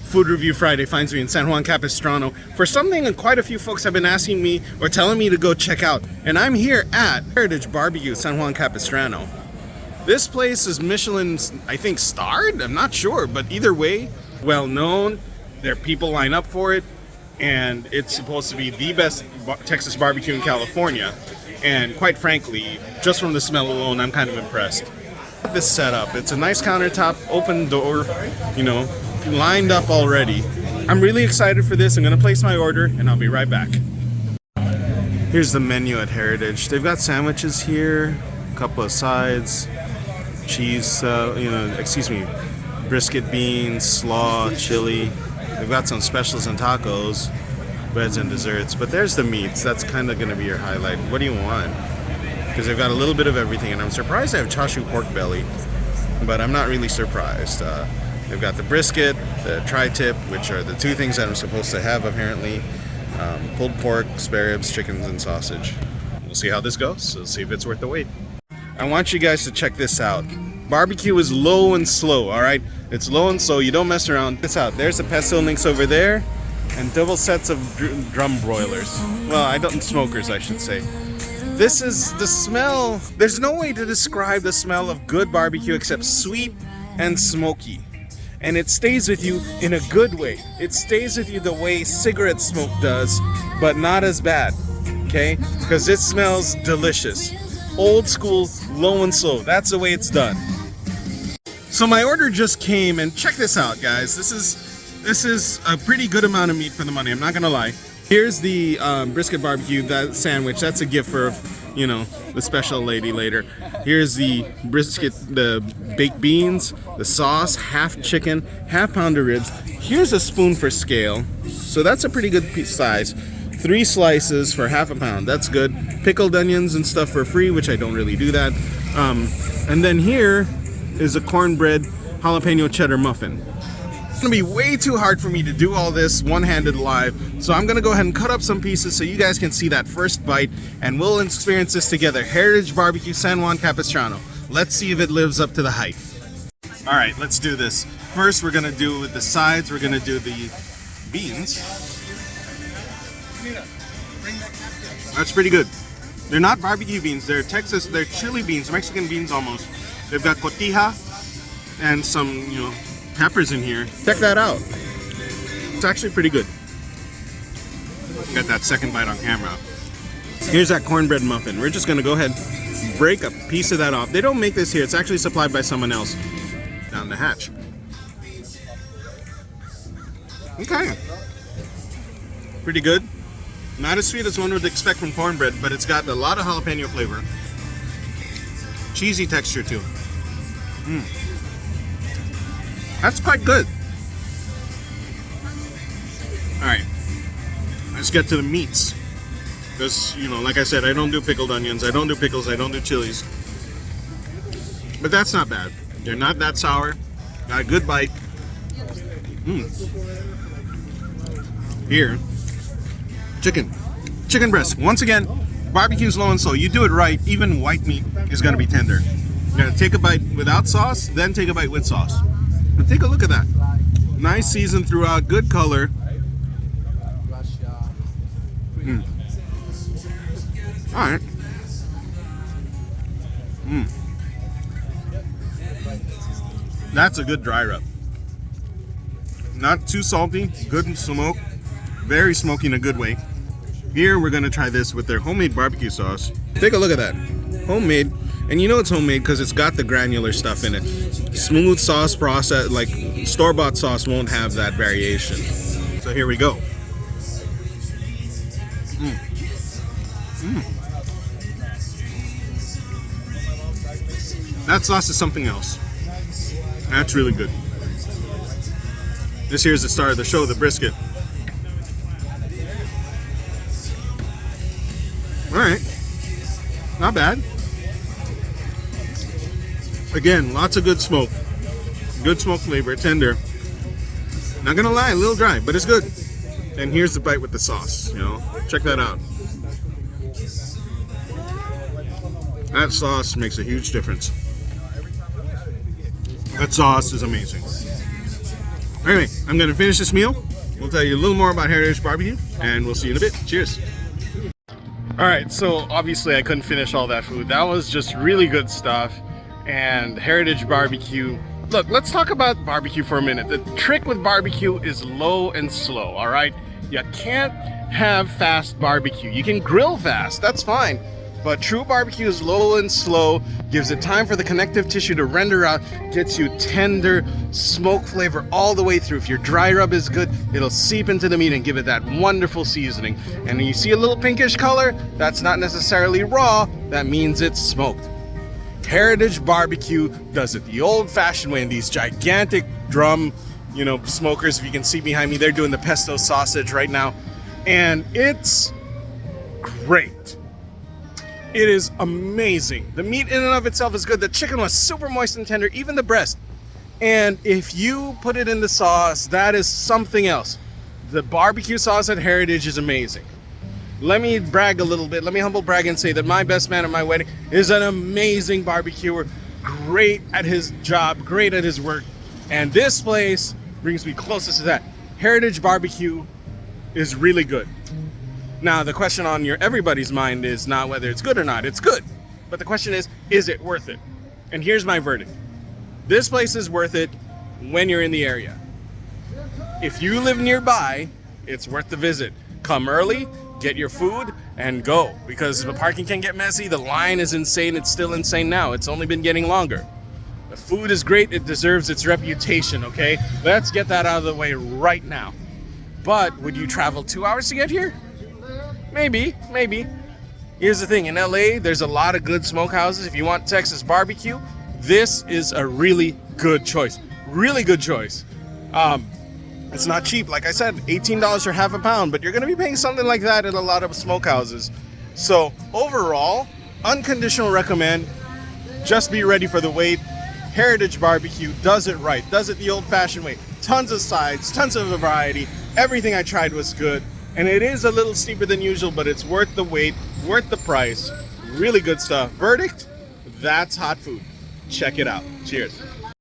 Food Review Friday finds me in San Juan Capistrano for something that quite a few folks have been asking me or telling me to go check out. And I'm here at Heritage BBQ San Juan Capistrano. This place is Michelin, I think, starred? I'm not sure, but either way, well known. There are people line up for it, and it's supposed to be the best Texas barbecue in California. And quite frankly, just from the smell alone, I'm kind of impressed. This setup, it's a nice countertop, open door, you know, lined up already. I'm really excited for this. I'm gonna place my order and I'll be right back. Here's the menu at Heritage. They've got sandwiches here, a couple of sides, cheese, brisket beans, slaw, chili. They've got some specials and tacos, breads and desserts, but there's the meats. That's kind of gonna be your highlight. What do you want? Because they've got a little bit of everything, and I'm surprised they have chashu pork belly, but I'm not really surprised. They've got the brisket, the tri-tip, which are the two things that I'm supposed to have apparently, pulled pork, spare ribs, chickens, and sausage. We'll see how this goes. We'll see if it's worth the wait. I want you guys to check this out. Barbecue is low and slow, all right? It's low and slow. You don't mess around. Check this out. There's the pestle links over there, and double sets of drum broilers. Well, smokers, I should say. This is the smell. There's no way to describe the smell of good barbecue except sweet and smoky. And it stays with you in a good way. It stays with you the way cigarette smoke does, but not as bad, okay? Because it smells delicious. Old school, low and slow. That's the way it's done. So my order just came, and check this out, guys. This is a pretty good amount of meat for the money, I'm not gonna lie. Here's the brisket barbecue, that sandwich. That's a gift for, you know, the special lady later. Here's the brisket, the baked beans, the sauce, half chicken, half pound of ribs. Here's a spoon for scale. So that's a pretty good size. 3 slices for half a pound. That's good. Pickled onions and stuff for free, which I don't really do that. And then here is a cornbread jalapeno cheddar muffin. It's gonna be way too hard for me to do all this one-handed live, so I'm gonna go ahead and cut up some pieces so you guys can see that first bite, and we'll experience this together. Heritage BBQ San Juan Capistrano. Let's see if it lives up to the hype. All right, let's do this. First, we're gonna do with the sides. We're gonna do the beans. That's pretty good. They're not barbecue beans. They're chili beans, Mexican beans almost. They've got cotija and some, peppers in here. Check that out. It's actually pretty good. Got that second bite on camera. Here's that cornbread muffin. We're just gonna go ahead and break a piece of that off. They don't make this here. It's actually supplied by someone else down the hatch. Okay. Pretty good. Not as sweet as one would expect from cornbread, but it's got a lot of jalapeno flavor. Cheesy texture too. That's quite good. All right, let's get to the meats. Because, like I said, I don't do pickled onions, I don't do pickles, I don't do chilies. But that's not bad. They're not that sour. Got a good bite. Here, chicken breast. Once again, barbecue's low and slow. You do it right, even white meat is gonna be tender. You're gonna take a bite without sauce, then take a bite with sauce. But take a look at that. Nice season throughout, good color. All right. That's a good dry rub. Not too salty, good smoke, very smoky in a good way. Here we're gonna try this with their homemade barbecue sauce. Take a look at that. Homemade. And you know it's homemade because it's got the granular stuff in it. Smooth sauce process, like store-bought sauce won't have that variation. So here we go. That sauce is something else. That's really good. This here's the star of the show, the brisket. All right, not bad. Again, lots of good smoke flavor, tender. Not gonna lie, a little dry, but it's good. And here's the bite with the sauce, check that out. That sauce makes a huge difference. That sauce is amazing. Anyway, I'm gonna finish this meal. We'll tell you a little more about Heritage Barbecue, and we'll see you in a bit. Cheers. All right, so obviously I couldn't finish all that food. That was just really good stuff. And Heritage Barbecue. Look, let's talk about barbecue for a minute. The trick with barbecue is low and slow, all right? You can't have fast barbecue. You can grill fast, that's fine. But true barbecue is low and slow, gives it time for the connective tissue to render out, gets you tender smoke flavor all the way through. If your dry rub is good, it'll seep into the meat and give it that wonderful seasoning. And when you see a little pinkish color, that's not necessarily raw, that means it's smoked. Heritage Barbecue does it the old-fashioned way in these gigantic drum, smokers. If you can see behind me, they're doing the pesto sausage right now. And it's great. It is amazing. The meat in and of itself is good. The chicken was super moist and tender, even the breast. And if you put it in the sauce, that is something else. The barbecue sauce at Heritage is amazing. Let me brag a little bit. Let me humble brag and say that my best man at my wedding is an amazing barbecuer. Great at his job, great at his work. And this place brings me closest to that. Heritage Barbecue is really good. Now, the question on everybody's mind is not whether it's good or not. It's good. But the question is it worth it? And here's my verdict. This place is worth it when you're in the area. If you live nearby, it's worth the visit. Come early, get your food, and go. Because the parking can get messy. The line is insane. It's still insane now. It's only been getting longer. The food is great. It deserves its reputation, okay? Let's get that out of the way right now. But would you travel 2 hours to get here? Maybe. Here's the thing, in LA, there's a lot of good smokehouses. If you want Texas barbecue, this is a really good choice. Really good choice. It's not cheap, like I said, $18 for half a pound, but you're gonna be paying something like that at a lot of smokehouses. So overall, unconditional recommend. Just be ready for the wait. Heritage Barbecue does it right, does it the old-fashioned way. Tons of sides, tons of variety. Everything I tried was good. And it is a little steeper than usual, but it's worth the wait, worth the price. Really good stuff. Verdict? That's hot food. Check it out. Cheers.